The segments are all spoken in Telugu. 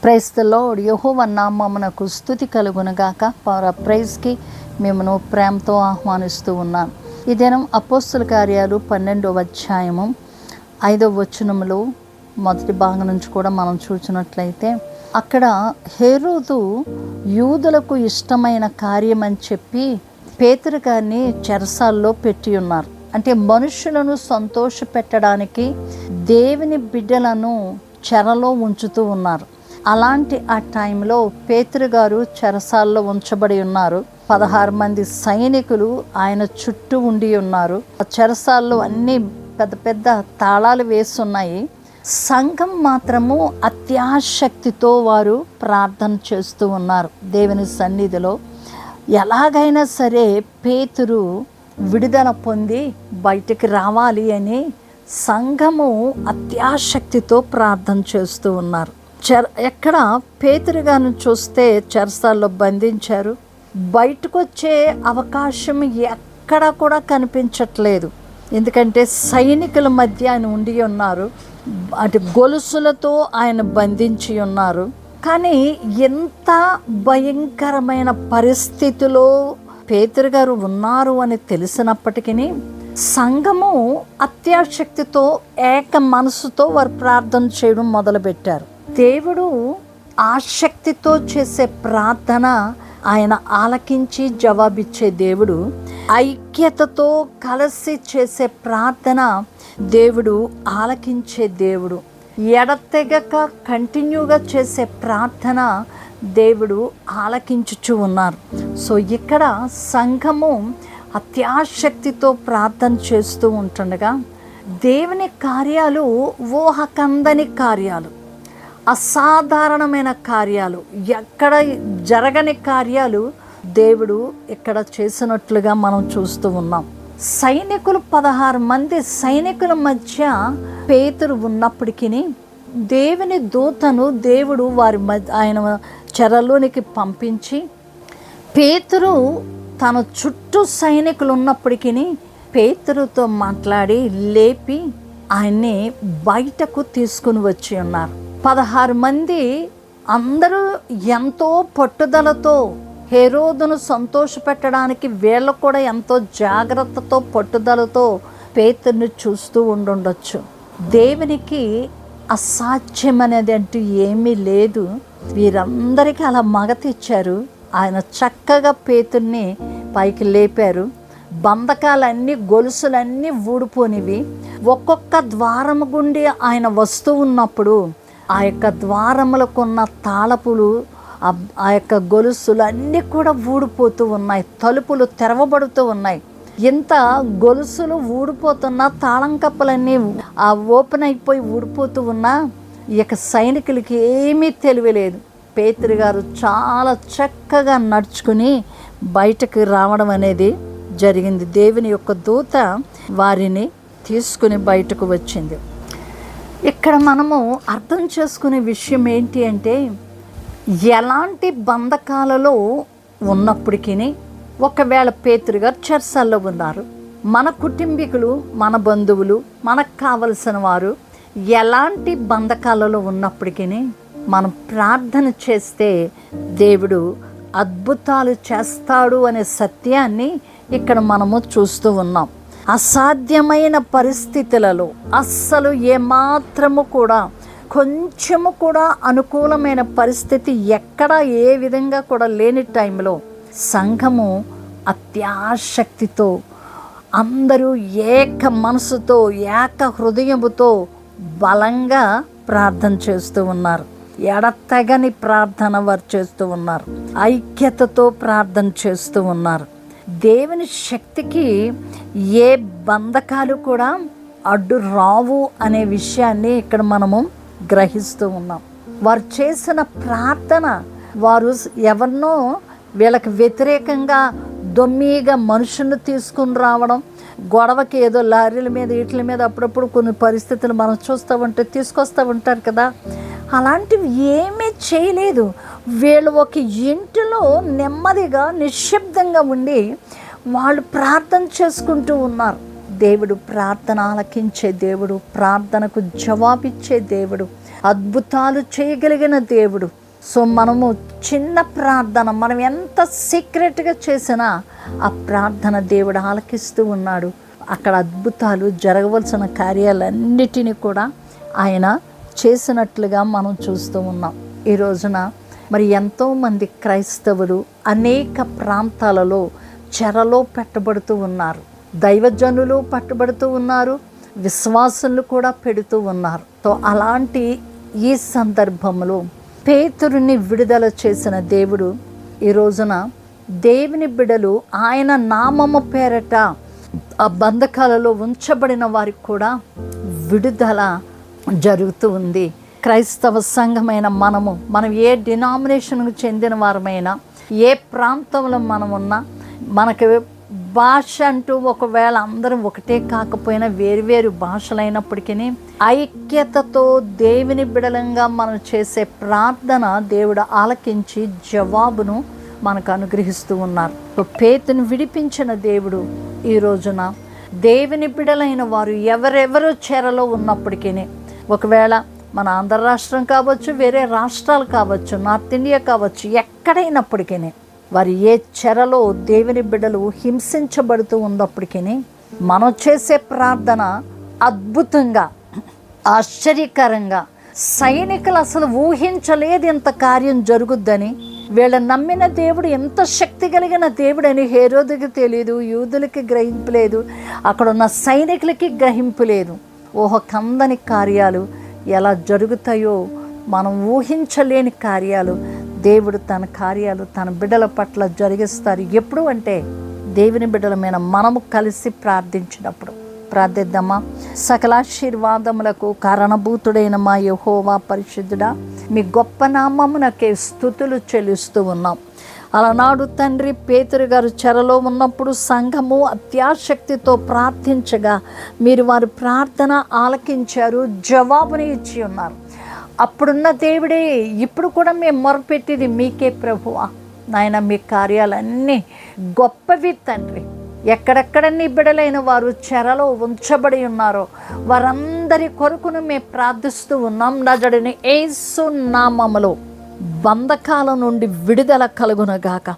Praise the lord. యెహోవా నామమునకు స్తుతి కలుగునుగాక. ప్రైజ్కి మిమ్మను ప్రేమతో ఆహ్వానిస్తూ ఉన్నాను. ఈ దినం అపోస్తుల కార్యాలు 12వ అధ్యాయము 5వ వచనములో మొదటి భాగం నుంచి కూడా మనం చూసినట్లయితే, అక్కడ హేరోదు యూదులకు ఇష్టమైన కార్యం అని చెప్పి పేతురు గారిని చెరసాల్లో పెట్టి ఉన్నారు. అంటే మనుషులను సంతోష పెట్టడానికి దేవుని బిడ్డలను చెరలో ఉంచుతూ ఉన్నారు. అలాంటి ఆ టైంలో పేతురు గారు చెరసాల్లో ఉంచబడి ఉన్నారు. 16 మంది సైనికులు ఆయన చుట్టూ ఉండి ఉన్నారు. ఆ చెరసాల్లో అన్ని పెద్ద పెద్ద తాళాలు వేసి ఉన్నాయి. సంఘం మాత్రము అత్యాశక్తితో వారు ప్రార్థన చేస్తూ ఉన్నారు దేవుని సన్నిధిలో. ఎలాగైనా సరే పేతురు విడుదల పొంది బయటికి రావాలి అని సంఘము అత్యాశక్తితో ప్రార్థన చేస్తూ ఉన్నారు. ఎక్కడ పేతురు గారిని చూస్తే చెరసాల్లో బంధించారు. బయటకు వచ్చే అవకాశం ఎక్కడ కూడా కనిపించట్లేదు. ఎందుకంటే సైనికుల మధ్య ఆయన ఉండి ఉన్నారు. అటు గొలుసులతో ఆయన బంధించి ఉన్నారు. కానీ ఎంత భయంకరమైన పరిస్థితిలో పేతురు గారు ఉన్నారు అని తెలిసినప్పటికీ సంఘము అత్యాశక్తితో ఏక మనసుతో వారు ప్రార్థన చేయడం మొదలుపెట్టారు. దేవుడు ఆసక్తితో చేసే ప్రార్థన ఆయన ఆలకించి జవాబిచ్చే దేవుడు. ఐక్యతతో కలిసి చేసే ప్రార్థన దేవుడు ఆలకించే దేవుడు. ఎడతెగక కంటిన్యూగా చేసే ప్రార్థన దేవుడు ఆలకించుచు ఉన్నారు. సో ఇక్కడ సంఘము అత్యాశక్తితో ప్రార్థన చేస్తూ ఉంటుండగా దేవుని కార్యాలు ఊహకందని కార్యాలు, అసాధారణమైన కార్యాలు, ఎక్కడ జరగని కార్యాలు దేవుడు ఇక్కడ చేసినట్లుగా మనం చూస్తూ ఉన్నాం. సైనికులు 16 మంది సైనికుల మధ్య పేతురు ఉన్నప్పటికీ దేవుని దూతను దేవుడు వారి మధ్య ఆయన చెరలోనికి పంపించి పేతురు తన చుట్టూ సైనికులు ఉన్నప్పటికీ పేతురుతో మాట్లాడి లేపి ఆయన్ని బయటకు తీసుకుని వచ్చి ఉన్నారు. 16 మంది అందరూ ఎంతో పట్టుదలతో హేరోదును సంతోషపెట్టడానికి వీళ్ళు కూడా ఎంతో జాగ్రత్తతో పట్టుదలతో పేతురుని చూస్తూ ఉండుండొచ్చు. దేవునికి అసాధ్యం అనేది అంటూ ఏమీ లేదు. వీరందరికీ అలా మగతిచ్చారు. ఆయన చక్కగా పేతుర్ని పైకి లేపారు. బంధకాలన్నీ గొలుసులన్నీ ఊడిపోనివి. ఒక్కొక్క ద్వారము గుండి ఆయన వస్తూ ఉన్నప్పుడు ఆ యొక్క ద్వారములకున్న తాళపులు, ఆ యొక్క గొలుసులు అన్నీ కూడా ఊడిపోతూ ఉన్నాయి. తలుపులు తెరవబడుతూ ఉన్నాయి. ఇంత గొలుసులు ఊడిపోతున్నా, తాళం కప్పలన్నీ ఓపెన్ అయిపోయి ఊడిపోతూ ఉన్నా ఈ యొక్క సైనికులకి ఏమీ తెలియలేదు. పేతురు గారు చాలా చక్కగా నడుచుకుని బయటకు రావడం అనేది జరిగింది. దేవుని యొక్క దూత వారిని తీసుకుని బయటకు వచ్చింది. ఇక్కడ మనము అర్థం చేసుకునే విషయం ఏంటి అంటే, ఎలాంటి బంధకాలలో ఉన్నప్పటికీ ఒకవేళ పేతురు గారు చెరసాల్లో ఉన్నారు, మన కుటుంబీకులు, మన బంధువులు, మనకు కావలసిన వారు ఎలాంటి బంధకాలలో ఉన్నప్పటికీ మనం ప్రార్థన చేస్తే దేవుడు అద్భుతాలు చేస్తాడు అనే సత్యాన్ని ఇక్కడ మనము చూస్తూ ఉన్నాం. అసాధ్యమైన పరిస్థితులలో అస్సలు ఏమాత్రము కూడా కొంచెము కూడా అనుకూలమైన పరిస్థితి ఎక్కడ ఏ విధంగా కూడా లేని టైంలో సంఘము అత్యాశక్తితో అందరూ ఏక మనసుతో ఏక హృదయముతో బలంగా ప్రార్థన చేస్తూ ఉన్నారు. ఎడతెగని ప్రార్థన వారు చేస్తూ ఉన్నారు. ఐక్యతతో ప్రార్థన చేస్తూ ఉన్నారు. దేవుని శక్తికి ఏ బంధకాలు కూడా అడ్డు రావు అనే విషయాన్ని ఇక్కడ మనము గ్రహిస్తూ ఉన్నాం. వారు చేసిన ప్రార్థన, వారు ఎవరినో వీళ్ళకి వ్యతిరేకంగా దొమ్మిగా మనుషులను తీసుకుని రావడం, గొడవకి ఏదో లారీల మీద వీటి మీద అప్పుడప్పుడు కొన్ని పరిస్థితులు మనం చూస్తూ ఉంటే తీసుకొస్తూ ఉంటారు కదా, అలాంటివి ఏమీ చేయలేదు. వీళ్ళు ఒక ఇంటిలో నెమ్మదిగా నిశ్శబ్దంగా ఉండి వాళ్ళు ప్రార్థన చేసుకుంటూ ఉన్నారు. దేవుడు ప్రార్థన ఆలకించే దేవుడు, ప్రార్థనకు జవాబిచ్చే దేవుడు. అద్భుతాలు చేయగలిగిన దేవుడు. సో మనము చిన్న ప్రార్థన, మనం ఎంత సీక్రెట్గా చేసినా ఆ ప్రార్థన దేవుడు ఆలకిస్తూ ఉన్నాడు. అక్కడ అద్భుతాలు జరగవలసిన కార్యాలన్నిటినీ కూడా ఆయన చేసినట్లుగా మనం చూస్తూ ఉన్నాం. ఈ రోజున మరి ఎంతోమంది క్రైస్తవులు అనేక ప్రాంతాలలో చెరలో పెట్టబడుతూ ఉన్నారు. దైవజనులు పట్టుబడుతూ ఉన్నారు, విశ్వాసులు కూడా పెడుతూ ఉన్నారు. సో అలాంటి ఈ సందర్భంలో పేతురుని విడుదల చేసిన దేవుడు ఈ రోజున దేవుని బిడ్డలు ఆయన నామము పేరట ఆ బంధకాలలో ఉంచబడిన వారికి కూడా విడుదల జరుగుతూ ఉంది. క్రైస్తవ సంఘమైన మనం ఏ డినామినేషన్కు చెందిన వారమైనా, ఏ ప్రాంతంలో మనం ఉన్నా, మనకు భాష అంటూ ఒకవేళ అందరం ఒకటే కాకపోయినా వేరువేరు భాషలైనప్పటికీ ఐక్యతతో దేవుని బిడలంగా మనం చేసే ప్రార్థన దేవుడు ఆలకించి జవాబును మనకు అనుగ్రహిస్తూ ఉన్నారు. పేతుని విడిపించిన దేవుడు ఈ రోజున దేవుని బిడలైన వారు ఎవరెవరు చెరలో ఉన్నప్పటికీ, ఒకవేళ మన ఆంధ్ర రాష్ట్రం కావచ్చు, వేరే రాష్ట్రాలు కావచ్చు, నార్త్ ఇండియా కావచ్చు, ఎక్కడైనప్పటికీ వారు ఏ చెరలో దేవుని బిడ్డలు హింసించబడుతూ ఉన్నప్పటికీ మనం చేసే ప్రార్థన అద్భుతంగా, ఆశ్చర్యకరంగా, సైనికులు అసలు ఊహించలేదు ఇంత కార్యం జరుగుద్దని. వీళ్ళ నమ్మిన దేవుడు ఎంత శక్తి కలిగిన దేవుడని హేరోదుకి తెలియదు, యూదులకి గ్రహింపు లేదు, అక్కడ ఉన్న సైనికులకి గ్రహింపు లేదు. కందని కార్యాలు ఎలా జరుగుతాయో, మనం ఊహించలేని కార్యాలు దేవుడు తన కార్యాలు తన బిడ్డల పట్ల జరిగిస్తారు. ఎప్పుడు అంటే దేవుని బిడ్డల మీద మనము కలిసి ప్రార్థించినప్పుడు. ప్రార్థిద్దామా? సకలాశీర్వాదములకు కారణభూతుడైన మా యెహోవా పరిశుద్ధుడా, మీ గొప్ప నామమునకే స్తుతులు చెల్లిస్తూ ఉన్నాం. అలనాడు తండ్రి పేతురు గారు చెరలో ఉన్నప్పుడు సంఘము అత్యాశక్తితో ప్రార్థించగా మీరు వారి ప్రార్థన ఆలకించారు, జవాబుని ఇచ్చి ఉన్నారు. అప్పుడున్న దేవుడే ఇప్పుడు కూడా మేము మొరపెట్టేది మీకే ప్రభువా. నాయన, మీ కార్యాలన్నీ గొప్పవి తండ్రి. ఎక్కడెక్కడ నీ బిడలైన వారు చెరలో ఉంచబడి ఉన్నారో వారందరి కొరకును మేము ప్రార్థిస్తూ ఉన్నాం. నజరుడైన యేసు నామములో బంధకాల నుండి విడుదల కలుగునుగాక.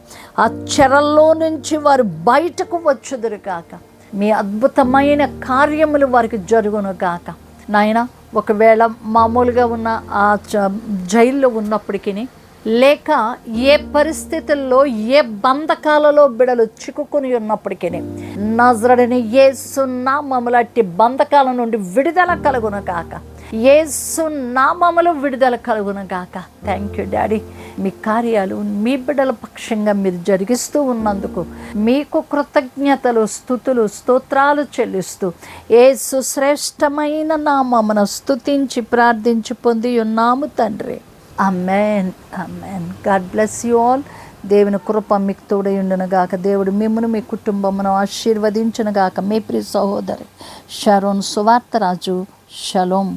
ఆ చెరల్లో నుంచి వారు బయటకు వచ్చుదురుగాక. మీ అద్భుతమైన కార్యములు వారికి జరుగునుగాక. నాయన, ఒకవేళ మామూలుగా ఉన్న ఆ జైల్లో ఉన్నప్పటికీ, లేక ఏ పరిస్థితుల్లో ఏ బంధకాలలో బిడలు చిక్కుకొని ఉన్నప్పటికీ, నజరుడైన యేసు నామములో అట్టి బంధకాల నుండి విడుదల కలుగునుగాక. యేసు నామములో విడుదల కలుగునుగాక. Thank you daddy. మీ కార్యాలు మీ బిడ్డల పక్షంగా మీరు జరిగిస్తూ ఉన్నందుకు మీకు కృతజ్ఞతలు, స్తుతులు, స్తోత్రాలు చెల్లిస్తూ యేసు శ్రేష్టమైన నామమున స్తుతించి ప్రార్థించి పొంది ఉన్నాము తండ్రి. Amen, amen. God bless you all. దేవుని కృప మీకు తోడై ఉండునుగాక. దేవుడు మిమ్మును మీ కుటుంబమును ఆశీర్వదించునుగాక. మీ ప్రియ సహోదరి షరోన్ సువార్తరాజు. షలోం.